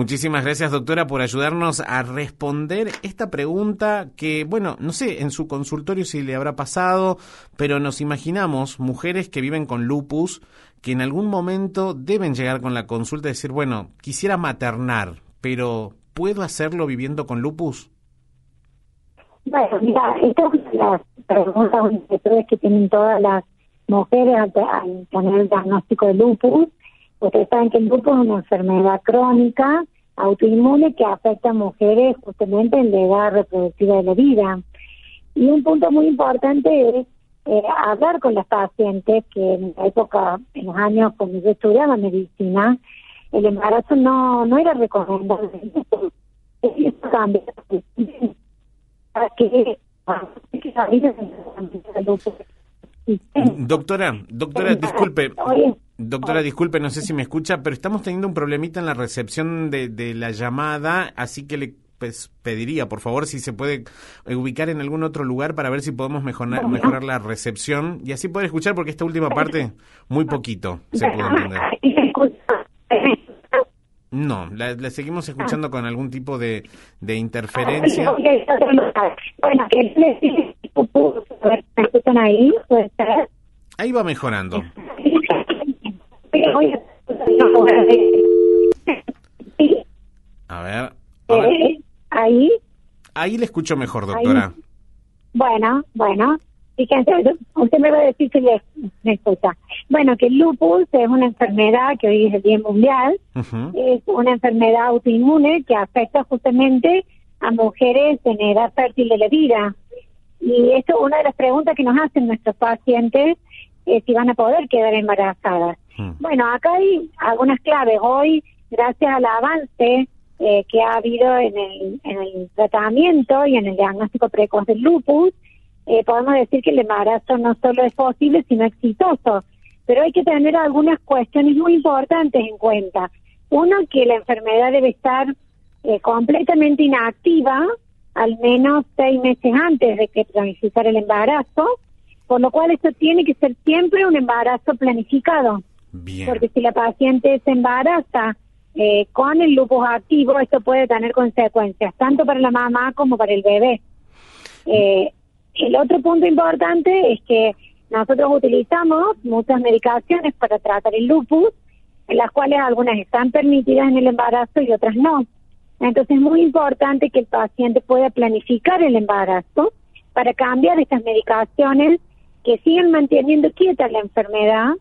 Muchísimas gracias, doctora, por ayudarnos a responder esta pregunta que, bueno, no sé en su consultorio si le habrá pasado, pero nos imaginamos mujeres que viven con lupus que en algún momento deben llegar con la consulta y decir, bueno, quisiera maternar, pero ¿puedo hacerlo viviendo con lupus? Bueno, mira, esta es una de las preguntas que tienen todas las mujeres al tener el diagnóstico de lupus. Ustedes saben que el lupus es una enfermedad crónica, autoinmune, que afecta a mujeres justamente en la edad reproductiva de la vida. Y un punto muy importante es hablar con las pacientes que en la época, en los años cuando yo estudiaba medicina, el embarazo no era recomendable. Eso cambia. Doctora, disculpe, no sé si me escucha, pero estamos teniendo un problemita en la recepción de la llamada, así que le pediría, por favor, si se puede ubicar en algún otro lugar para ver si podemos mejorar la recepción y así poder escuchar, porque esta última parte, muy poquito se puede entender. No, la seguimos escuchando con algún tipo de interferencia. Bueno, ¿me escuchan ahí? ¿Puede ser? Ahí va mejorando. A ver. ¿Ahí? Ahí le escucho mejor, doctora. Ahí. Bueno. Fíjense, usted me va a decir que me escucha. Bueno, que el lupus es una enfermedad que hoy es el Día Mundial. Es una enfermedad autoinmune que afecta justamente a mujeres en edad fértil de la vida. Y esto es una de las preguntas que nos hacen nuestros pacientes, si van a poder quedar embarazadas. Bueno, acá hay algunas claves. Hoy, gracias al avance que ha habido en el tratamiento y en el diagnóstico precoz del lupus, podemos decir que el embarazo no solo es posible, sino exitoso. Pero hay que tener algunas cuestiones muy importantes en cuenta. Uno, que la enfermedad debe estar completamente inactiva, al menos 6 meses antes de que planificar el embarazo, por lo cual esto tiene que ser siempre un embarazo planificado. Bien. Porque si la paciente se embaraza con el lupus activo, esto puede tener consecuencias tanto para la mamá como para el bebé. El otro punto importante es que nosotros utilizamos muchas medicaciones para tratar el lupus, en las cuales algunas están permitidas en el embarazo y otras no. Entonces es muy importante que el paciente pueda planificar el embarazo para cambiar estas medicaciones que siguen manteniendo quieta la enfermedad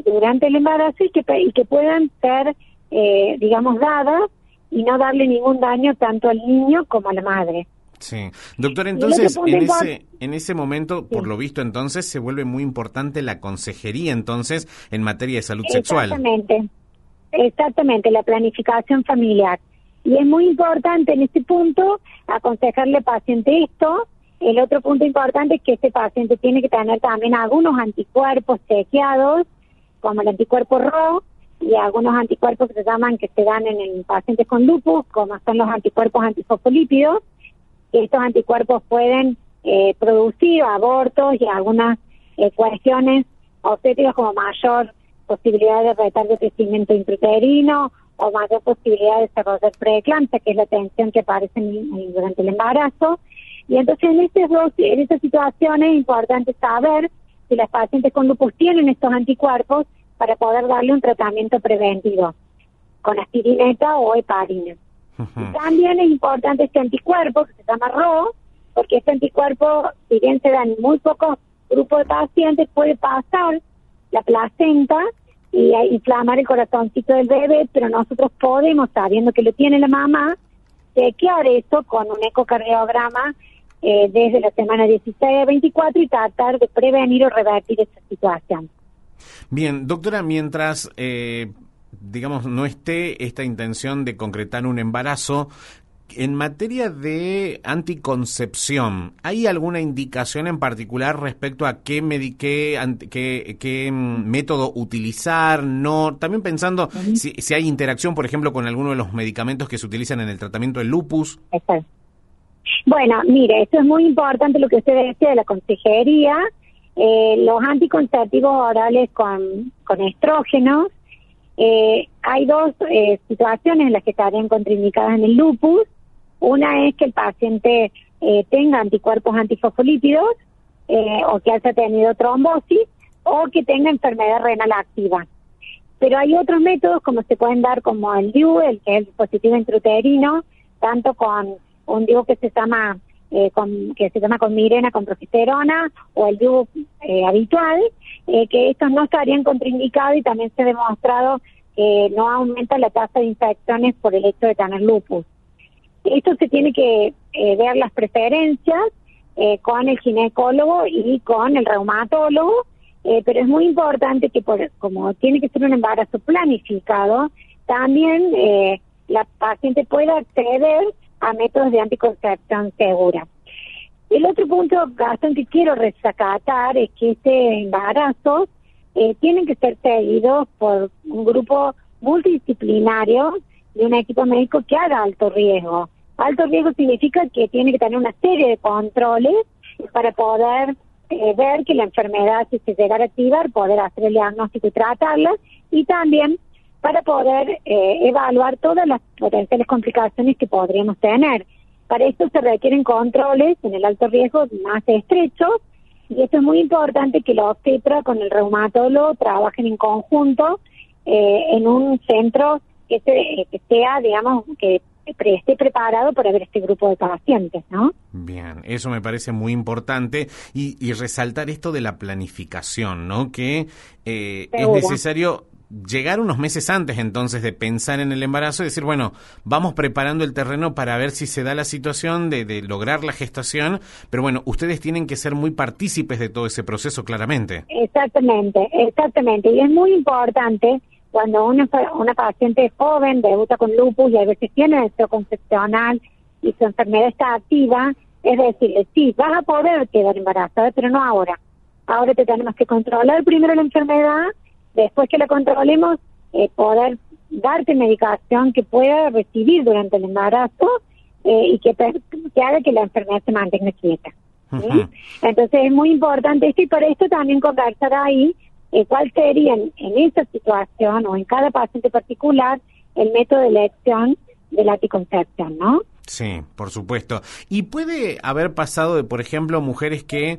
durante el embarazo y que puedan ser, dadas y no darle ningún daño tanto al niño como a la madre. Sí. Doctora, entonces, en ese momento, por lo visto, entonces, se vuelve muy importante la consejería, entonces, en materia de salud sexual. Exactamente, la planificación familiar. Y es muy importante en este punto aconsejarle al paciente esto. El otro punto importante es que este paciente tiene que tener también algunos anticuerpos chequeados, como el anticuerpo RO, y algunos anticuerpos que se dan en pacientes con lupus, como son los anticuerpos antifosfolípidos. Estos anticuerpos pueden producir abortos y algunas cuestiones obstétricas como mayor posibilidad de retardo de crecimiento intrauterino o mayor posibilidad de desarrollar preeclampsia, que es la tensión que aparece durante el embarazo. Y entonces en estas situaciones es importante saber si las pacientes con lupus tienen estos anticuerpos para poder darle un tratamiento preventivo con aspirineta o heparina. Y también es importante este anticuerpo que se llama RO, porque este anticuerpo, si bien se da en muy pocos grupos de pacientes, puede pasar la placenta y inflamar el corazoncito del bebé, pero nosotros podemos, sabiendo que lo tiene la mamá, chequear eso con un ecocardiograma desde la semana 16 a 24 y tratar de prevenir o revertir esta situación. Bien, doctora, mientras no esté esta intención de concretar un embarazo, en materia de anticoncepción, ¿hay alguna indicación en particular respecto a qué método utilizar? No, también pensando si hay interacción, por ejemplo, con alguno de los medicamentos que se utilizan en el tratamiento del lupus. Exacto. Bueno, mire, esto es muy importante lo que usted decía de la consejería. Los anticonceptivos orales con estrógenos hay dos situaciones en las que estarían contraindicadas en el lupus. Una es que el paciente tenga anticuerpos antifosfolípidos o que haya tenido trombosis o que tenga enfermedad renal activa. Pero hay otros métodos como se pueden dar como el DIU, que es el dispositivo intrauterino, tanto con un DIU que se llama con Mirena con progesterona o el DIU habitual, que estos no estarían contraindicados y también se ha demostrado que no aumenta la tasa de infecciones por el hecho de tener lupus. Esto se tiene que ver las preferencias con el ginecólogo y con el reumatólogo, pero es muy importante que como tiene que ser un embarazo planificado, también la paciente pueda acceder a métodos de anticoncepción segura. El otro punto, Gastón, que quiero resaltar es que este embarazo tienen que ser seguidos por un grupo multidisciplinario de un equipo médico que haga alto riesgo. Alto riesgo significa que tiene que tener una serie de controles para poder ver que la enfermedad, si se llegara a activar, poder hacer el diagnóstico y tratarla, y también para poder evaluar todas las potenciales complicaciones que podríamos tener. Para esto se requieren controles en el alto riesgo más estrechos, y esto es muy importante que la obstetra con el reumatólogo trabajen en conjunto en un centro que sea, digamos, que esté preparado para ver este grupo de pacientes, ¿no? Bien, eso me parece muy importante y resaltar esto de la planificación, ¿no? Que es necesario llegar unos meses antes entonces de pensar en el embarazo y decir, bueno, vamos preparando el terreno para ver si se da la situación de lograr la gestación, pero bueno, ustedes tienen que ser muy partícipes de todo ese proceso, claramente. Exactamente, y es muy importante cuando una paciente joven debuta con lupus y a veces tiene estrés concepcional y su enfermedad está activa, es decir, sí, vas a poder quedar embarazada, pero no ahora. Ahora te tenemos que controlar primero la enfermedad, después que la controlemos, poder darte medicación que pueda recibir durante el embarazo y que haga que la enfermedad se mantenga quieta. ¿Sí? Entonces es muy importante esto, y para esto también conversar ahí cuál sería en esa situación o en cada paciente particular el método de elección de la anticoncepción, ¿no? Sí, por supuesto. Y puede haber pasado de, por ejemplo, mujeres que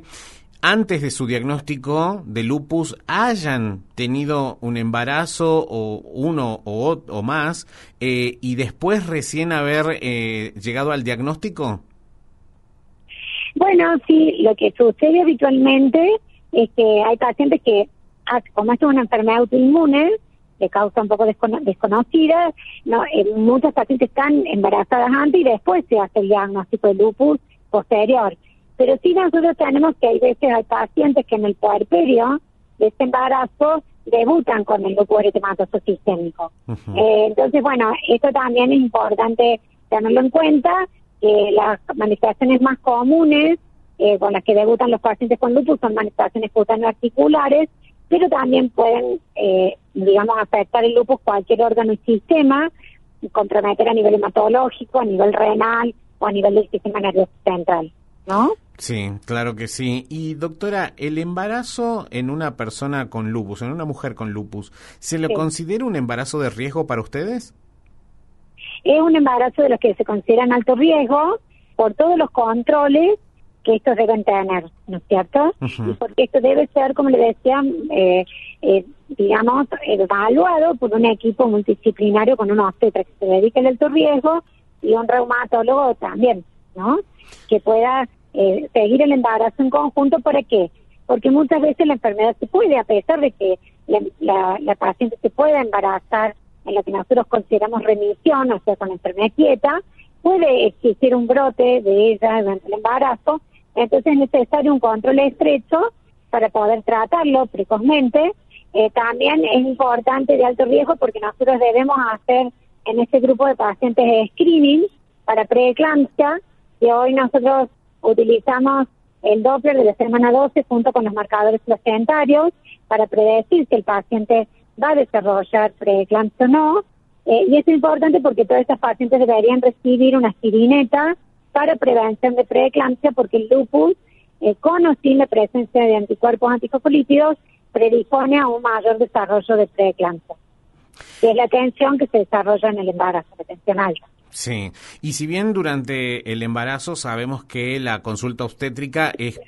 antes de su diagnóstico de lupus hayan tenido un embarazo o uno o más y después recién haber llegado al diagnóstico. Bueno, sí, lo que sucede habitualmente es que hay pacientes que, como esto es una enfermedad autoinmune, de causa un poco desconocida, no, muchas pacientes están embarazadas antes y después se hace el diagnóstico de lupus posterior. Pero sí nosotros tenemos que hay veces hay pacientes que en el puerperio de este embarazo debutan con el lupus eritematoso sistémico. Entonces, bueno, esto también es importante tenerlo en cuenta. Las manifestaciones más comunes con las que debutan los pacientes con lupus son manifestaciones cutáneo-articulares, pero también pueden, digamos, afectar el lupus cualquier órgano y sistema, comprometer a nivel hematológico, a nivel renal o a nivel del sistema nervioso central, ¿no? Sí, claro que sí. Y doctora, ¿el embarazo en una persona con lupus, en una mujer con lupus, se lo considera un embarazo de riesgo para ustedes? Es un embarazo de los que se consideran alto riesgo por todos los controles que estos deben tener, ¿no es cierto? Y porque esto debe ser, como le decía, digamos, evaluado por un equipo multidisciplinario con una obstetra que se dedique al alto riesgo y un reumatólogo también, ¿no? Que pueda seguir el embarazo en conjunto. ¿Para qué? Porque muchas veces la enfermedad se puede, a pesar de que la paciente se pueda embarazar en lo que nosotros consideramos remisión, o sea, con la enfermedad quieta, puede existir un brote de ella durante el embarazo. Entonces es necesario un control estrecho para poder tratarlo precozmente. También es importante de alto riesgo porque nosotros debemos hacer en este grupo de pacientes screening para preeclampsia, y hoy nosotros utilizamos el Doppler de la semana 12 junto con los marcadores placentarios para predecir si el paciente va a desarrollar preeclampsia o no. Y esto es importante porque todas estas pacientes deberían recibir una aspirineta para prevención de preeclampsia, porque el lupus, con o sin la presencia de anticuerpos antifosfolípidos, predispone a un mayor desarrollo de preeclampsia. que es la tensión que se desarrolla en el embarazo, la tensión alta. Sí, y si bien durante el embarazo sabemos que la consulta obstétrica es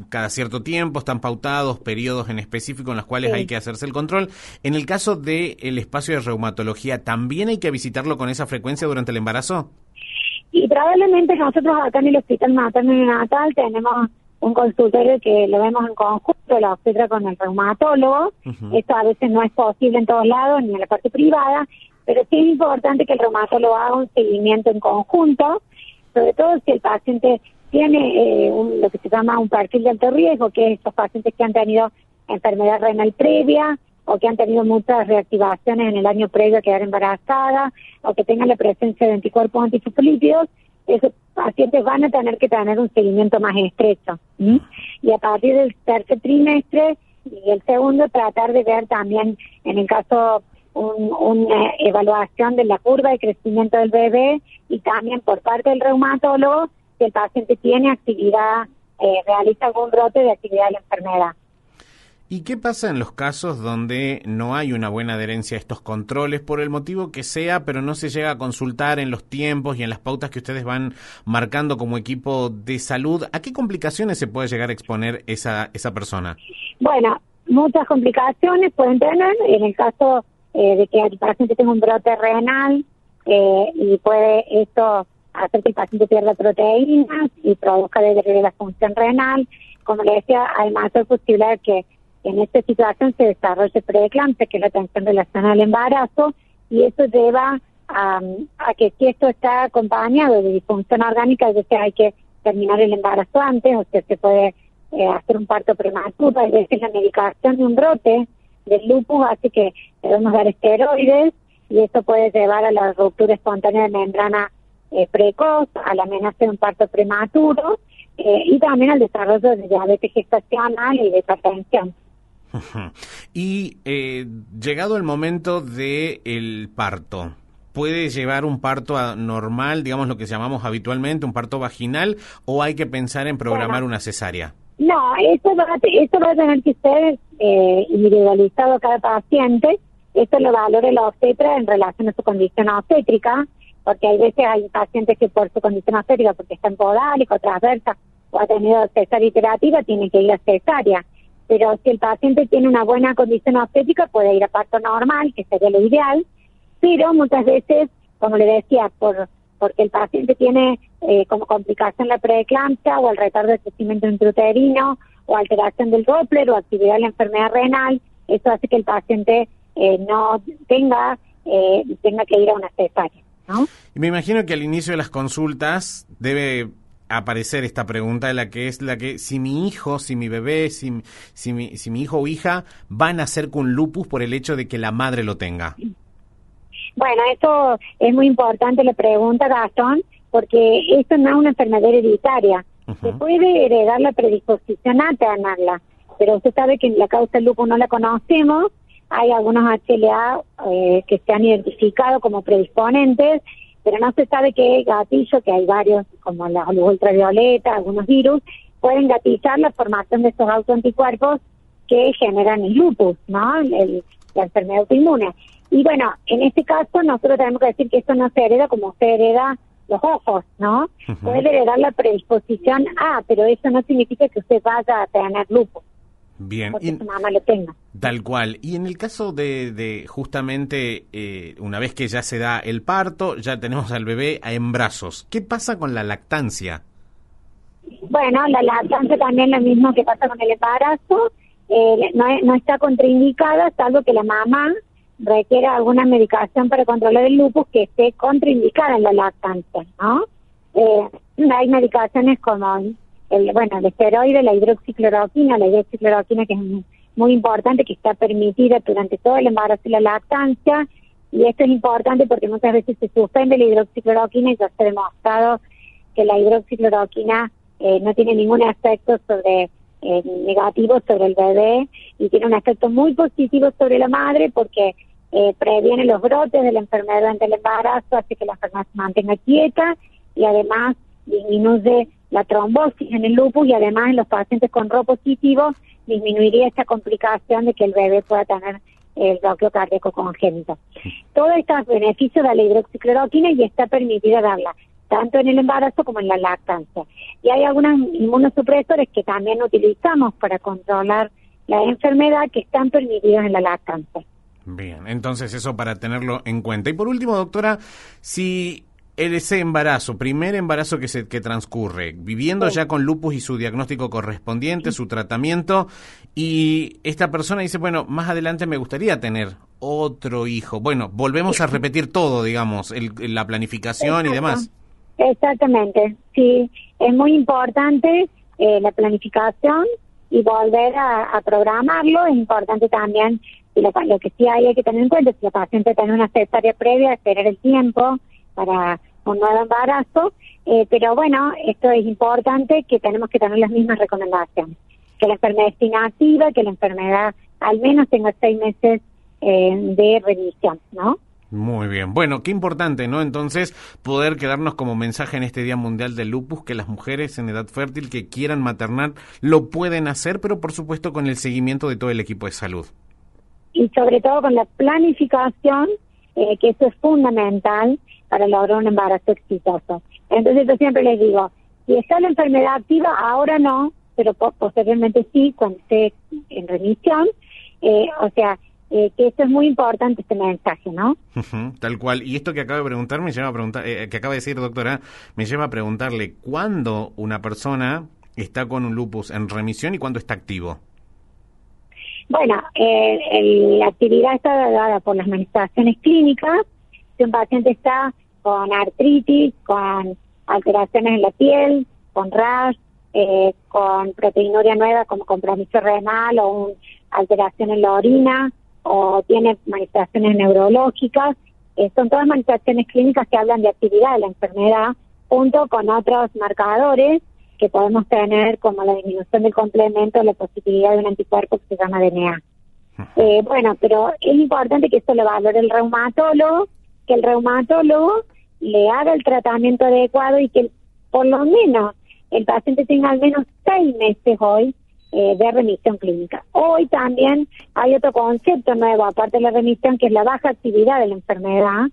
cada cierto tiempo, están pautados periodos en específico en los cuales hay que hacerse el control, en el caso del espacio de reumatología, ¿también hay que visitarlo con esa frecuencia durante el embarazo? Y probablemente nosotros acá en el Hospital Materno y Natal tenemos un consultorio que lo vemos en conjunto, la obstetra con el reumatólogo. Esto a veces no es posible en todos lados, ni en la parte privada, pero sí es importante que el reumatólogo haga un seguimiento en conjunto, sobre todo si el paciente tiene lo que se llama un perfil de alto riesgo, que es estos pacientes que han tenido enfermedad renal previa o que han tenido muchas reactivaciones en el año previo a quedar embarazada o que tengan la presencia de anticuerpos antifosfolípidos. Esos pacientes van a tener que tener un seguimiento más estrecho. Y a partir del tercer trimestre y el segundo, tratar de ver también, en el caso, una evaluación de la curva de crecimiento del bebé y también por parte del reumatólogo, si el paciente tiene actividad, realiza algún brote de actividad de la enfermedad. ¿Y qué pasa en los casos donde no hay una buena adherencia a estos controles, por el motivo que sea, pero no se llega a consultar en los tiempos y en las pautas que ustedes van marcando como equipo de salud? ¿A qué complicaciones se puede llegar a exponer esa persona? Bueno, muchas complicaciones pueden tener, en el caso de que el paciente tenga un brote renal, y puede esto hacer que el paciente pierda proteínas y produzca deterioro de la función renal. Como le decía, hay mayor posibilidad de que en esta situación se desarrolle preeclampsia, que es la tensión relacionada al embarazo, y eso lleva a que si esto está acompañado de disfunción orgánica, a veces hay que terminar el embarazo antes, o sea, se puede hacer un parto prematuro. A veces la medicación de un brote del lupus hace que debemos dar esteroides, y esto puede llevar a la ruptura espontánea de membrana precoz, a la amenaza de un parto prematuro, y también al desarrollo de diabetes gestacional y de hipertensión. Y llegado el momento del parto, ¿puede llevar un parto normal, digamos lo que llamamos habitualmente, un parto vaginal, o hay que pensar en programar una cesárea? No, esto va a tener que ser individualizado cada paciente. Esto lo valora la obstetra en relación a su condición obstétrica, porque hay veces hay pacientes que por su condición obstétrica, porque está en podálico, transversa, o ha tenido cesárea iterativa, tiene que ir a cesárea. Pero si el paciente tiene una buena condición obstétrica, puede ir a parto normal, que sería lo ideal, pero muchas veces, como le decía, porque el paciente tiene como complicación la preeclampsia o el retardo de crecimiento intrauterino o alteración del Doppler o actividad de la enfermedad renal, eso hace que el paciente no tenga que ir a una cesárea, ¿no? Y me imagino que al inicio de las consultas debe aparecer esta pregunta de la que si mi hijo, si mi bebé, si mi hijo o hija va a nacer con lupus por el hecho de que la madre lo tenga. Bueno, esto es muy importante la pregunta, Gastón, porque esto no es una enfermedad hereditaria. Se puede heredar la predisposición a tenerla, pero usted sabe que la causa del lupus no la conocemos. Hay algunos HLA que se han identificado como predisponentes, pero no se sabe qué gatillo, que hay varios, como la luz ultravioleta, algunos virus, pueden gatillar la formación de estos autoanticuerpos que generan el lupus, ¿no? La enfermedad autoinmune. Y bueno, en este caso nosotros tenemos que decir que esto no se hereda como se hereda los ojos, ¿no? Puede heredar la predisposición A, pero eso no significa que usted vaya a tener lupus. Bien. Porque su mamá lo tenga. Tal cual. Y en el caso de justamente, una vez que ya se da el parto, ya tenemos al bebé en brazos, ¿qué pasa con la lactancia? Bueno, la lactancia también lo mismo que pasa con el embarazo, no está contraindicada, salvo que la mamá requiera alguna medicación para controlar el lupus que esté contraindicada en la lactancia, ¿no? Hay medicaciones como el esteroide, la hidroxicloroquina que es muy importante, que está permitida durante todo el embarazo y la lactancia, y esto es importante porque muchas veces se suspende la hidroxicloroquina y ya se ha demostrado que la hidroxicloroquina no tiene ningún efecto negativo sobre el bebé, y tiene un efecto muy positivo sobre la madre porque previene los brotes de la enfermedad durante el embarazo, hace que la enfermedad se mantenga quieta, y además disminuye la trombosis en el lupus, y además en los pacientes con Rho positivo disminuiría esta complicación de que el bebé pueda tener el bloqueo cardíaco congénito. Todo estos beneficios de la hidroxicloroquina y está permitida darla tanto en el embarazo como en la lactancia. Y hay algunos inmunosupresores que también utilizamos para controlar la enfermedad que están permitidos en la lactancia. Bien, entonces eso para tenerlo en cuenta. Y por último, doctora, si ese embarazo, primer embarazo que transcurre, viviendo ya con lupus y su diagnóstico correspondiente, su tratamiento, y esta persona dice, bueno, más adelante me gustaría tener otro hijo. Bueno, volvemos a repetir todo, digamos, la planificación y demás. Exactamente, sí, es muy importante la planificación y volver a programarlo. Es importante también, lo que sí hay que tener en cuenta, si la paciente tiene una cesárea previa, esperar el tiempo para un nuevo embarazo, pero bueno, esto es importante, que tenemos que tener las mismas recomendaciones, que la enfermedad esté inactiva, que la enfermedad al menos tenga 6 meses de remisión, ¿no? Muy bien. Bueno, qué importante, ¿no? Entonces, poder quedarnos como mensaje en este Día Mundial del Lupus, que las mujeres en edad fértil que quieran maternar lo pueden hacer, pero por supuesto con el seguimiento de todo el equipo de salud. Y sobre todo con la planificación, que eso es fundamental para lograr un embarazo exitoso. Entonces yo siempre les digo, si está la enfermedad activa, ahora no, pero posteriormente sí, cuando esté en remisión, que esto es muy importante, este mensaje, ¿no? Tal cual. Y esto que acaba de preguntar me lleva a preguntar, que acaba de decir, doctora, me lleva a preguntarle cuándo una persona está con un lupus en remisión y cuándo está activo. Bueno, la actividad está dada por las manifestaciones clínicas. Si un paciente está con artritis, con alteraciones en la piel, con rash, con proteinuria nueva como compromiso renal o una alteración en la orina, o tiene manifestaciones neurológicas, son todas manifestaciones clínicas que hablan de actividad de la enfermedad, junto con otros marcadores que podemos tener, como la disminución del complemento, la posibilidad de un anticuerpo que se llama DNA. Bueno, pero es importante que esto lo valore el reumatólogo, que el reumatólogo le haga el tratamiento adecuado y que por lo menos el paciente tenga al menos 6 meses hoy de remisión clínica. Hoy también hay otro concepto nuevo, aparte de la remisión, que es la baja actividad de la enfermedad,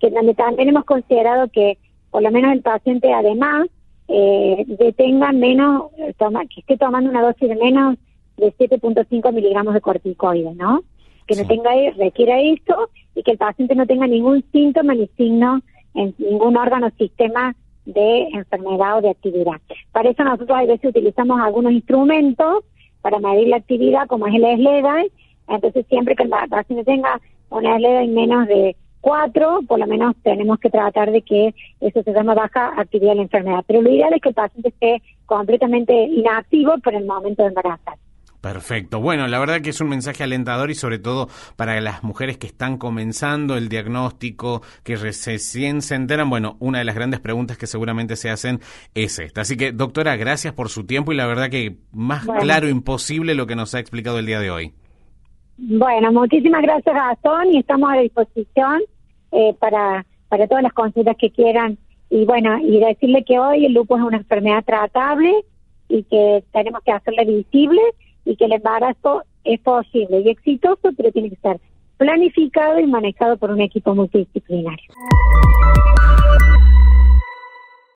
que donde también hemos considerado que por lo menos el paciente además detenga menos, que esté tomando una dosis de menos de 7.5 miligramos de corticoides, ¿no? Que no tenga, requiera esto, y que el paciente no tenga ningún síntoma ni signo en ningún órgano o sistema de enfermedad o de actividad. Para eso nosotros a veces utilizamos algunos instrumentos para medir la actividad, como es el SLEDAI. Entonces siempre que el paciente tenga una SLEDAI menos de 4, por lo menos tenemos que tratar de que eso se llama baja actividad de la enfermedad. Pero lo ideal es que el paciente esté completamente inactivo por el momento de embarazar. Perfecto. Bueno, la verdad que es un mensaje alentador y sobre todo para las mujeres que están comenzando el diagnóstico, que recién se enteran. Bueno, una de las grandes preguntas que seguramente se hacen es esta. Así que, doctora, gracias por su tiempo y la verdad que más claro imposible lo que nos ha explicado el día de hoy. Bueno, muchísimas gracias, Gastón, y estamos a disposición para todas las consultas que quieran. Y bueno, y decirle que hoy el lupus es una enfermedad tratable y que tenemos que hacerla visible, y que el embarazo es posible y exitoso, pero tiene que estar planificado y manejado por un equipo multidisciplinario.